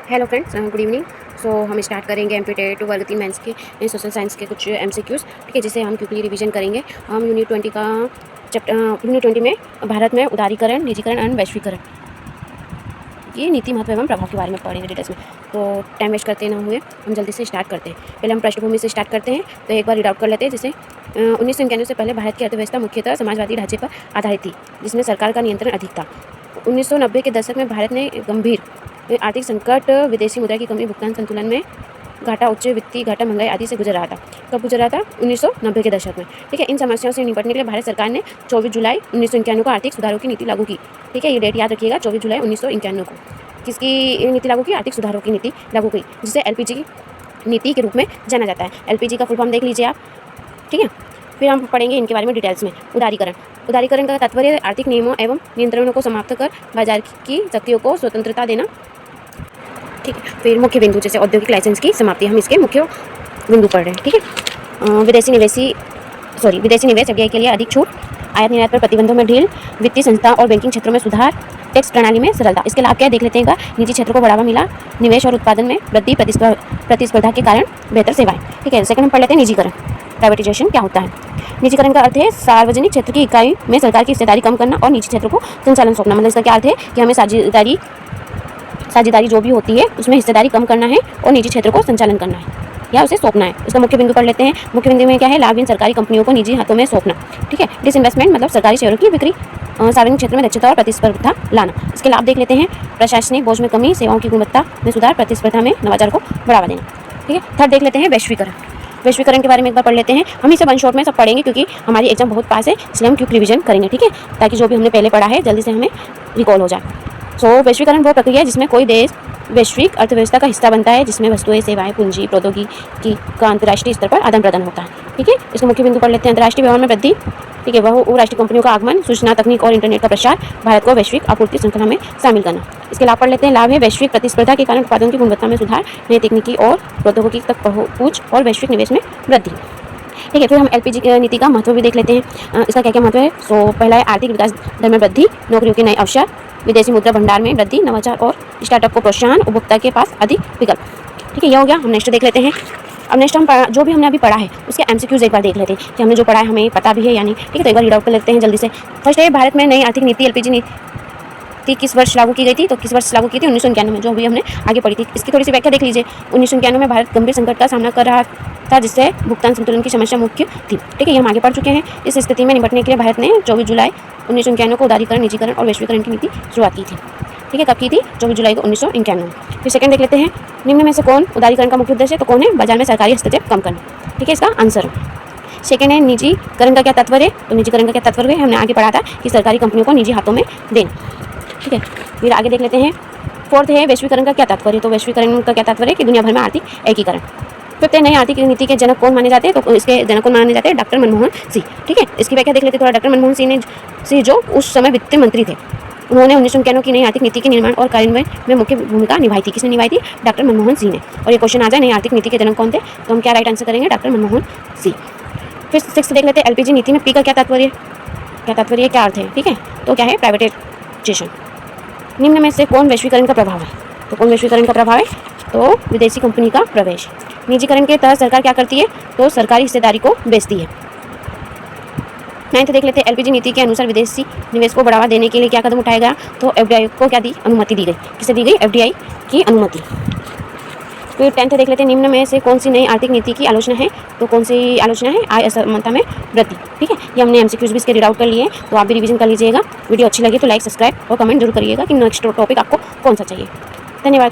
Hello friends, good evening. So हम start करेंगे MP वर्ग 3 मेंस के सोशल साइंस के कुछ एमसीक्यूज़, ठीक है, जिसे हम क्विकली रिवीजन करेंगे। हम यूनिट 20 का यूनिट 20 में भारत में उदारीकरण, निजीकरण एंड वैश्वीकरण, ये नीति, महत्व एवं प्रभाव के बारे में पढ़ेंगे डिटेल्स में। तो टाइम वेस्ट करते ना हुए हम जल्दी से स्टार्ट करते हैं। पहले हम पृष्ठभूमि से स्टार्ट करते हैं, तो एक बार रीड आउट कर लेते हैं। जैसे 1991 से पहले भारत की अर्थव्यवस्था मुख्यतः समाजवादी ढांचे पर आधारित थी, जिसमें सरकार का नियंत्रण अधिक था। 1990 के दशक में भारत ने गंभीर आर्थिक संकट, विदेशी मुद्रा की कमी, भुगतान संतुलन में घाटा, उच्च वित्तीय घाटा, महंगाई आदि से गुजर रहा था। कब गुजर रहा था? 1990 के दशक में, ठीक है। इन समस्याओं से निपटने के लिए भारत सरकार ने 24 जुलाई 1991 को आर्थिक सुधारों की नीति लागू की, ठीक है। ये डेट याद रखिएगा, 24 जुलाई 1991 को किसकी नीति लागू की? आर्थिक सुधारों की नीति लागू की, जिसे एलपीजी नीति के रूप में जाना जाता है। एलपीजी का फुल फॉर्म देख लीजिए आप, ठीक है। फिर हम पढ़ेंगे इनके बारे में डिटेल्स में। उदारीकरण, उदारीकरण का तात्पर्य आर्थिक नियमों एवं नियंत्रणों को समाप्त कर बाजार की शक्तियों को स्वतंत्रता देना, ठीक है। फिर मुख्य बिंदु, जैसे औद्योगिक लाइसेंस की समाप्ति, हम इसके मुख्य बिंदु पढ़ रहे हैं, ठीक है। विदेशी निवेश एफडीआई के लिए अधिक छूट, आयात निर्यात पर प्रतिबंधों में ढील, वित्तीय संस्था और बैंकिंग क्षेत्रों में सुधार, टैक्स प्रणाली में सरलता। इसके लाभ क्या देख लेते हैं। निजी क्षेत्र को बढ़ावा मिला, निवेश और उत्पादन में वृद्धि, प्रतिस्पर्धा के कारण बेहतर सेवाएं, ठीक है। सेकंड हम पढ़ लेते हैं निजीकरण, प्राइवेटाइजेशन क्या होता है। निजीकरण का अर्थ है सार्वजनिक क्षेत्र की इकाई में सरकार की हिस्सेदारी कम करना और निजी क्षेत्र को संचालन सौंपना। मतलब इसका क्या अर्थ है कि हमें साझेदारी जो भी होती है उसमें हिस्सेदारी कम करना है और निजी क्षेत्र को संचालन करना है या उसे सौंपना है। इसका मुख्य बिंदु पढ़ लेते हैं। मुख्य बिंदु में क्या है? लाभहीन सरकारी कंपनियों को निजी हाथों में सौंपना, ठीक है। डिसइन्वेस्टमेंट मतलब सरकारी शेयरों की बिक्री, सार्वजनिक क्षेत्र में दक्षता और प्रतिस्पर्धा लाना। इसके लाभ देख लेते हैं। प्रशासनिक बोझ में कमी, सेवाओं की गुणवत्ता में सुधार, प्रतिस्पर्धा में नवाचार को बढ़ावा देना, ठीक है। थर्ड देख लेते हैं वैश्वीकरण। वैश्वीकरण के बारे में एक बार पढ़ लेते हैं। हम इसे वन शॉट में सब पढ़ेंगे क्योंकि हमारी एग्जाम बहुत पास है, इसलिए हम क्विक रिवीजन करेंगे, ठीक है, ताकि जो भी हमने पहले पढ़ा है जल्दी से हमें रिकॉल हो जाए। सो वैश्वीकरण वो प्रक्रिया है जिसमें कोई देश वैश्विक अर्थव्यवस्था का हिस्सा बनता है, जिसमें वस्तुएं, सेवाएं, पूंजी, प्रौद्योगिकी का अंतर्राष्ट्रीय स्तर पर आदान प्रदान होता है, ठीक है। इसके मुख्य बिंदु पढ़ लेते हैं। अंतर्राष्ट्रीय व्यवहार में वृद्धि, ठीक है। बहुराष्ट्रीय कंपनियों का आगमन, सूचना तकनीक और इंटरनेट का प्रसार, भारत को वैश्विक आपूर्ति श्रृंखला में शामिल करना। इसके लाभ पढ़ लेते हैं। लाभ है वैश्विक प्रतिस्पर्धा के कारण उत्पादों की गुणवत्ता में सुधार, नई तकनीकी और प्रौद्योगिकी तक पहुंच और वैश्विक निवेश में वृद्धि, ठीक है। फिर हम एलपीजी नीति का महत्व भी देख लेते हैं। इसका क्या क्या महत्व है। सो पहला है आर्थिक विकास दर में वृद्धि, नौकरियों के नए अवसर, विदेशी मुद्रा भंडार में वृद्धि, नवाचार और स्टार्टअप को प्रोत्साहन, उपभोक्ता के पास अधिक विकल्प, ठीक है। यह हो गया। हम नेक्स्ट देख लेते हैं। अब नेक्स्ट हम जो भी हमने अभी पढ़ा है उसके एमसीक्यूज एक बार देख लेते हैं कि हमने जो पढ़ा है हमें पता भी है या नहीं, ठीक है। तो एक बार रीड आउट कर लेते हैं जल्दी से। फर्स्ट है भारत में नई आर्थिक नीति एलपीजी नीति किस वर्ष लागू की गई थी। तो किस वर्ष लागू की थी? 1991 में, जो अभी हमने आगे पढ़ी थी। इसकी थोड़ी सी व्याख्या देख लीजिए। 1991 में भारत गंभीर संकट का सामना कर रहा था, जिससे भुगतान संतुलन की समस्या मुख्य थी, ठीक है। ये हम आगे पढ़ चुके हैं। इस स्थिति में निपटने के लिए भारत ने 24 जुलाई 1991 को उदारीकरण, निजीकरण और वैश्वीकरण की नीति शुरुआत की थी, ठीक है। कब की थी? 24 जुलाई को 1991 में। फिर सेकंड देख लेते हैं। निम्न में से कौन उदारीकरण का मुख्य उद्देश्य है? तो कौन है? बाजार में सरकारी हस्तक्षेप कम करना, ठीक है। इसका आंसर सेकंड है निजीकरण का क्या तात्पर्य है। तो निजीकरण का क्या तात्पर्य है? हमने आगे पढ़ा था कि सरकारी कंपनियों को निजी हाथों में देना, ठीक है। फिर आगे देख लेते हैं। फोर्थ है वैश्वीकरण का क्या तात्पर्य। तो वैश्वीकरण का क्या तात्पर्य है कि दुनिया भर में आर्थिक एकीकरण। फिफ्थ है नई आर्थिक नीति के जनक कौन माने जाते हैं। तो इसके जनक कौन माने जाते हैं? डॉक्टर मनमोहन सिंह, ठीक है। इसकी व्याख्या देख लेते हैं थोड़ा। डॉक्टर मनमोहन सिंह जो उस समय वित्त मंत्री थे, उन्होंने 1991 की नई आर्थिक नीति के निर्माण और कार्यान्वयन में मुख्य भूमिका निभाई थी। किसने निभाई थी? डॉक्टर मनमोहन सिंह ने। और ये क्वेश्चन आ जाए नई आर्थिक नीति के जनक कौन थे, तो हम क्या राइट आंसर करेंगे? डॉक्टर मनमोहन सिंह। फिर सिक्स देख लेते हैं एलपीजी नीति में पी का क्या तात्पर्य है, क्या अर्थ है, ठीक है। तो क्या है? प्राइवेटाइजेशन। निम्न में से कौन वैश्वीकरण का प्रभाव है। तो कौन वैश्वीकरण का प्रभाव है? तो विदेशी कंपनी का प्रवेश। निजीकरण के तहत सरकार क्या करती है? तो सरकारी हिस्सेदारी को बेचती है। नाइन्थ देख लेते हैं एलपीजी नीति के अनुसार विदेशी निवेश को बढ़ावा देने के लिए क्या कदम उठाया गया। तो एफडीआई को क्या दी? अनुमति दी गई। किसे दी गई? एफडीआई की अनुमति। फिर 10th देख लेते हैं। निम्न में से कौन सी नई आर्थिक नीति की आलोचना है। तो कौन सी आलोचना है? आय असमानता में वृद्धि, ठीक है। ये हमने एमसीक्यूज भी इसके रीड आउट कर लिए, तो आप भी रिवीजन कर लीजिएगा। वीडियो अच्छी लगी तो लाइक, सब्सक्राइब और कमेंट जरूर करिएगा कि नेक्स्ट टॉपिक आपको कौन सा चाहिए। धन्यवाद।